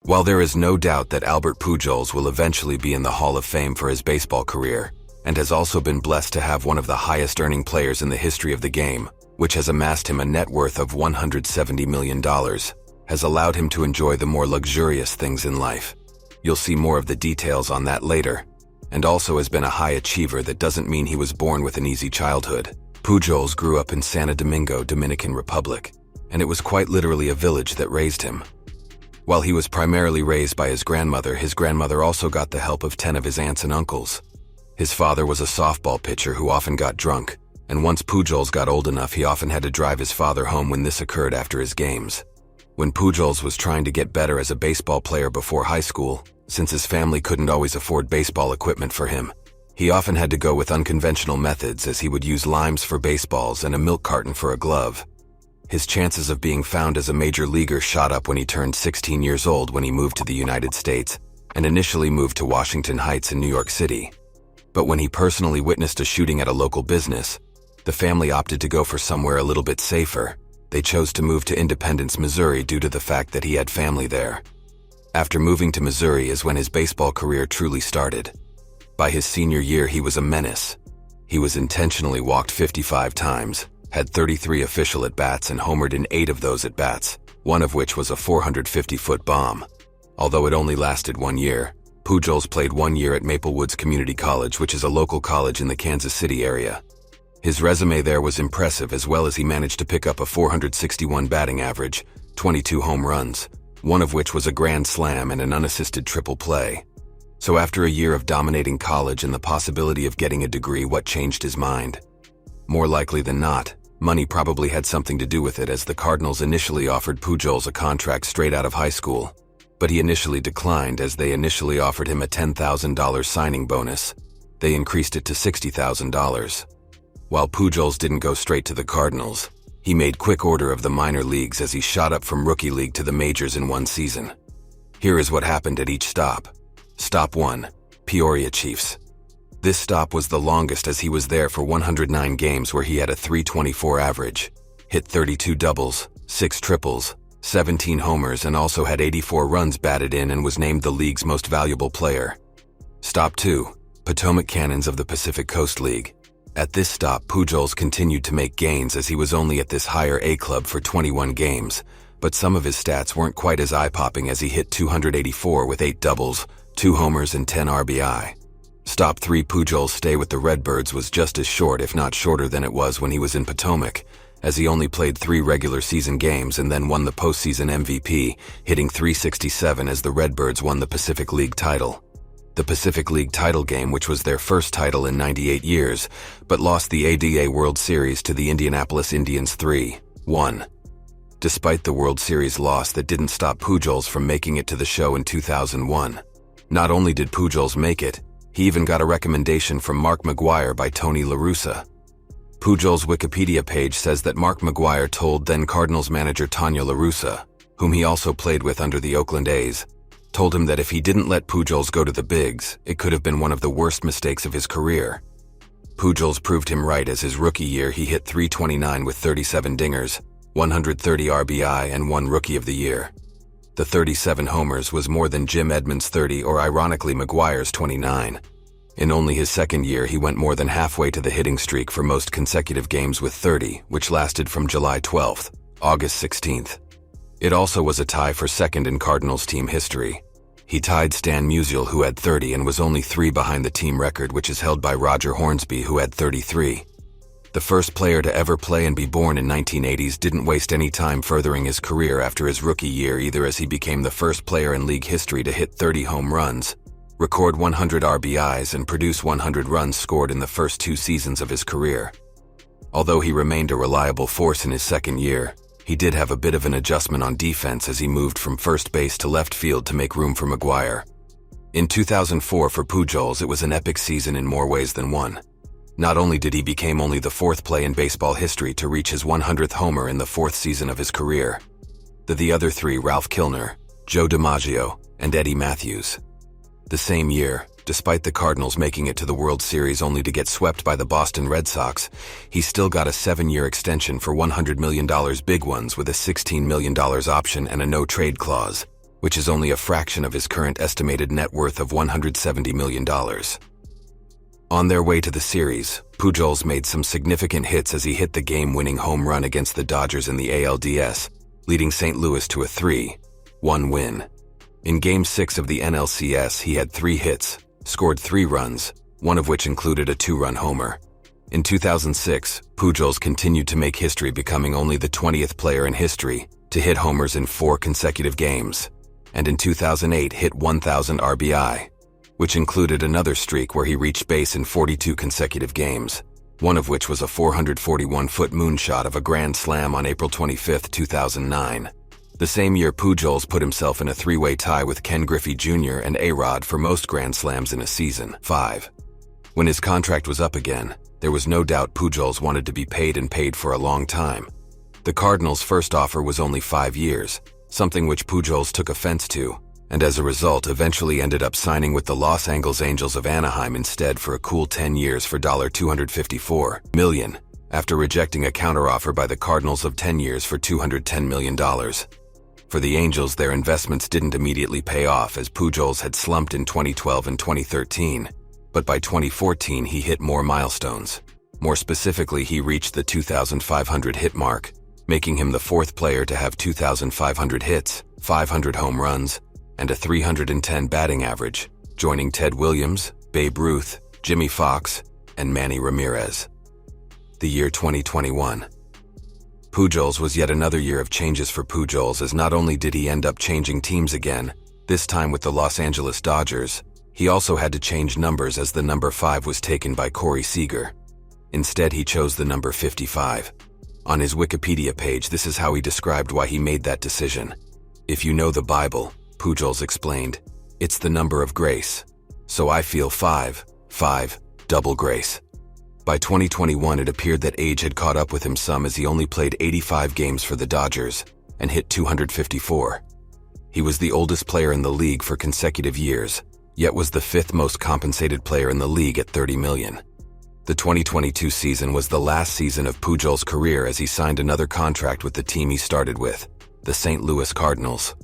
While there is no doubt that Albert Pujols will eventually be in the Hall of Fame for his baseball career, and has also been blessed to have one of the highest-earning players in the history of the game, which has amassed him a net worth of $170 million, has allowed him to enjoy the more luxurious things in life. You'll see more of the details on that later. And also has been a high achiever that doesn't mean he was born with an easy childhood. Pujols grew up in Santo Domingo, Dominican Republic, and it was quite literally a village that raised him. While he was primarily raised by his grandmother also got the help of 10 of his aunts and uncles. His father was a softball pitcher who often got drunk, and once Pujols got old enough, he often had to drive his father home when this occurred after his games. When Pujols was trying to get better as a baseball player before high school, since his family couldn't always afford baseball equipment for him, he often had to go with unconventional methods, as he would use limes for baseballs and a milk carton for a glove. His chances of being found as a major leaguer shot up when he turned 16 years old when he moved to the United States, and initially moved to Washington Heights in New York City. But when he personally witnessed a shooting at a local business, the family opted to go for somewhere a little bit safer. They chose to move to Independence, Missouri due to the fact that he had family there. After moving to Missouri is when his baseball career truly started. By his senior year, he was a menace. He was intentionally walked 55 times, had 33 official at-bats and homered in 8 of those at-bats, one of which was a 450-foot bomb. Although it only lasted 1 year, Pujols played 1 year at Maple Woods Community College, which is a local college in the Kansas City area. His resume there was impressive, as well as he managed to pick up a 461 batting average, 22 home runs, one of which was a grand slam and an unassisted triple play. So after a year of dominating college and the possibility of getting a degree, what changed his mind? More likely than not, money probably had something to do with it, as the Cardinals initially offered Pujols a contract straight out of high school. But he initially declined, as they initially offered him a $10,000 signing bonus. They increased it to $60,000. While Pujols didn't go straight to the Cardinals, he made quick order of the minor leagues as he shot up from rookie league to the majors in 1 season. Here is what happened at each stop. Stop 1, Peoria Chiefs. This stop was the longest, as he was there for 109 games where he had a .324 average, hit 32 doubles, 6 triples, 17 homers, and also had 84 runs batted in and was named the league's most valuable player. Stop 2, Potomac Cannons of the Pacific Coast League. At this stop, Pujols continued to make gains, as he was only at this higher A club for 21 games, but some of his stats weren't quite as eye-popping, as he hit 284 with 8 doubles, 2 homers, and 10 RBI. Stop 3, Pujols' stay with the Redbirds was just as short, if not shorter, than it was when he was in Potomac, as he only played 3 regular season games and then won the postseason MVP, hitting .367 as the Redbirds won the Pacific League title. The Pacific League title game, which was their first title in 98 years, but lost the ADA World Series to the Indianapolis Indians 3-1. Despite the World Series loss, that didn't stop Pujols from making it to the show in 2001. Not only did Pujols make it, he even got a recommendation from Mark McGwire by Tony La Russa. Pujols' Wikipedia page says that Mark McGwire told then Cardinals manager Tony La Russa, whom he also played with under the Oakland A's, told him that if he didn't let Pujols go to the bigs, it could have been one of the worst mistakes of his career. Pujols proved him right, as his rookie year he hit .329 with 37 dingers, 130 RBI, and won Rookie of the Year. The 37 homers was more than Jim Edmonds' 30, or ironically McGwire's 29. In only his second year, he went more than halfway to the hitting streak for most consecutive games with 30, which lasted from July 12th, August 16th. It also was a tie for second in Cardinals team history. He tied Stan Musial, who had 30, and was only 3 behind the team record, which is held by Roger Hornsby, who had 33. The first player to ever play and be born in 1980s didn't waste any time furthering his career after his rookie year either, as he became the first player in league history to hit 30 home runs, record 100 RBIs, and produce 100 runs scored in the first 2 seasons of his career. Although he remained a reliable force in his second year, he did have a bit of an adjustment on defense as he moved from first base to left field to make room for McGwire. In 2004 for Pujols, it was an epic season in more ways than one. Not only did he become only the 4th player in baseball history to reach his 100th homer in the 4th season of his career. The other 3, Ralph Kilner, Joe DiMaggio, and Eddie Matthews. The same year, despite the Cardinals making it to the World Series only to get swept by the Boston Red Sox, he still got a 7-year extension for $100 million big ones with a $16 million option and a no-trade clause. which is only a fraction of his current estimated net worth of $170 million. On their way to the series, Pujols made some significant hits as he hit the game-winning home run against the Dodgers in the ALDS, leading St. Louis to a 3-1 win. In Game 6 of the NLCS, he had 3 hits, scored 3 runs, one of which included a 2-run homer. In 2006, Pujols continued to make history, becoming only the 20th player in history to hit homers in 4 consecutive games, and in 2008 hit 1,000 RBI, which included another streak where he reached base in 42 consecutive games, one of which was a 441-foot moonshot of a grand slam on April 25, 2009. The same year, Pujols put himself in a 3-way tie with Ken Griffey Jr. and A-Rod for most grand slams in a season. 5. When his contract was up again, there was no doubt Pujols wanted to be paid and paid for a long time. The Cardinals' first offer was only 5 years, something which Pujols took offense to, and as a result eventually ended up signing with the Los Angeles Angels of Anaheim instead for a cool 10 years for $254 million, after rejecting a counteroffer by the Cardinals of 10 years for $210 million. For the Angels, their investments didn't immediately pay off as Pujols had slumped in 2012 and 2013, but by 2014 he hit more milestones. More specifically, he reached the 2,500 hit mark, making him the 4th player to have 2,500 hits, 500 home runs, and a 310 batting average, joining Ted Williams, Babe Ruth, Jimmy Fox, and Manny Ramirez. The year 2021. Pujols was yet another year of changes for Pujols, as not only did he end up changing teams again, this time with the Los Angeles Dodgers, he also had to change numbers as the number 5 was taken by Corey Seager. Instead, he chose the number 55. On his Wikipedia page, this is how he described why he made that decision. "If you know the Bible," Pujols explained, "it's the number of grace. So I feel 5, double grace." By 2021, it appeared that age had caught up with him some, as he only played 85 games for the Dodgers and hit 254. He was the oldest player in the league for consecutive years, yet was the 5th most compensated player in the league at $30 million. The 2022 season was the last season of Pujols' career as he signed another contract with the team he started with, the St. Louis Cardinals.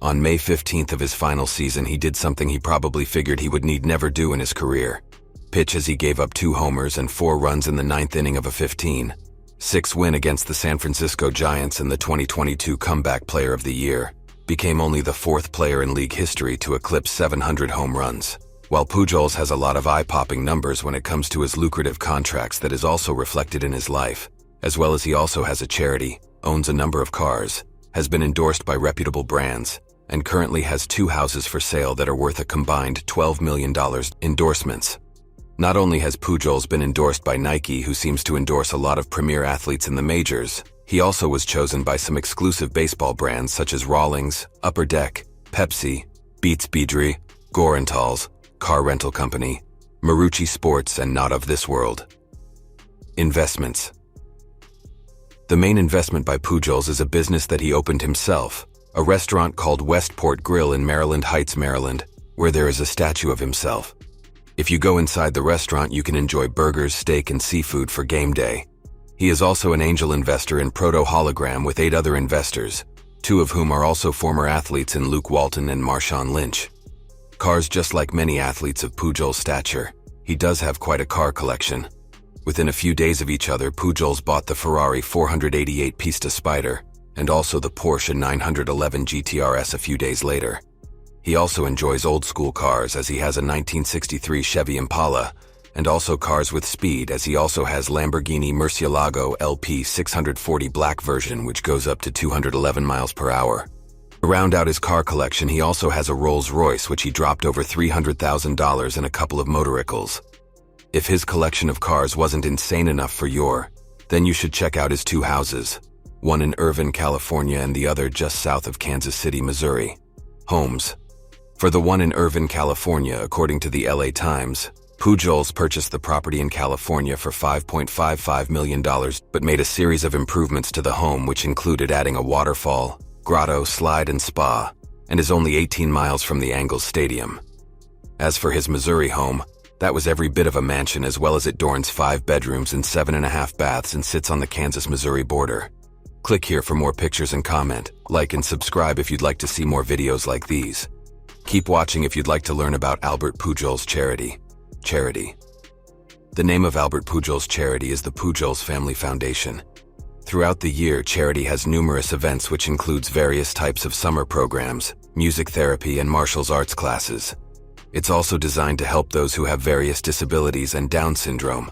On May 15th of his final season, he did something he probably figured he would never do in his career: pitch, as he gave up 2 homers and 4 runs in the 9th inning of a 15-6 win against the San Francisco Giants in the 2022 Comeback Player of the Year, became only the 4th player in league history to eclipse 700 home runs. While Pujols has a lot of eye-popping numbers when it comes to his lucrative contracts, that is also reflected in his life, as well as he also has a charity, owns a number of cars, has been endorsed by reputable brands, and currently has 2 houses for sale that are worth a combined $12 million. Endorsements. Not only has Pujols been endorsed by Nike, who seems to endorse a lot of premier athletes in the majors, he also was chosen by some exclusive baseball brands such as Rawlings, Upper Deck, Pepsi, Beats Bedry, Gorentals, Car Rental Company, Marucci Sports, and Not of This World. Investments. The main investment by Pujols is a business that he opened himself, a restaurant called Westport Grill in Maryland Heights, Maryland, where there is a statue of himself. If you go inside the restaurant, you can enjoy burgers, steak, and seafood for game day. He is also an angel investor in Proto Hologram with 8 other investors, 2 of whom are also former athletes in Luke Walton and Marshawn Lynch. Cars. Just like many athletes of Pujols' stature, he does have quite a car collection. Within a few days of each other, Pujols bought the Ferrari 488 Pista Spider and also the Porsche 911 GTRS a few days later. He also enjoys old-school cars, as he has a 1963 Chevy Impala, and also cars with speed, as he also has Lamborghini Murcielago LP 640 black version, which goes up to 211 miles per hour. To round out his car collection, he also has a Rolls-Royce, which he dropped over $300,000 in a couple of motorcycles. If his collection of cars wasn't insane enough for your, then you should check out his 2 houses, one in Irvine, California, and the other just south of Kansas City, Missouri. Homes. For the one in Irvine, California, according to the LA Times, Pujols purchased the property in California for $5.55 million, but made a series of improvements to the home, which included adding a waterfall, grotto, slide, and spa, and is only 18 miles from the Angels Stadium. As for his Missouri home, that was every bit of a mansion, as well as it adorns 5 bedrooms and 7.5 baths and sits on the Kansas-Missouri border. Click here for more pictures and comment. Like and subscribe if you'd like to see more videos like these. Keep watching if you'd like to learn about Albert Pujols Charity. The name of Albert Pujols Charity is the Pujols Family Foundation. Throughout the year, charity has numerous events which includes various types of summer programs, music therapy, and martial arts classes. It's also designed to help those who have various disabilities and Down syndrome,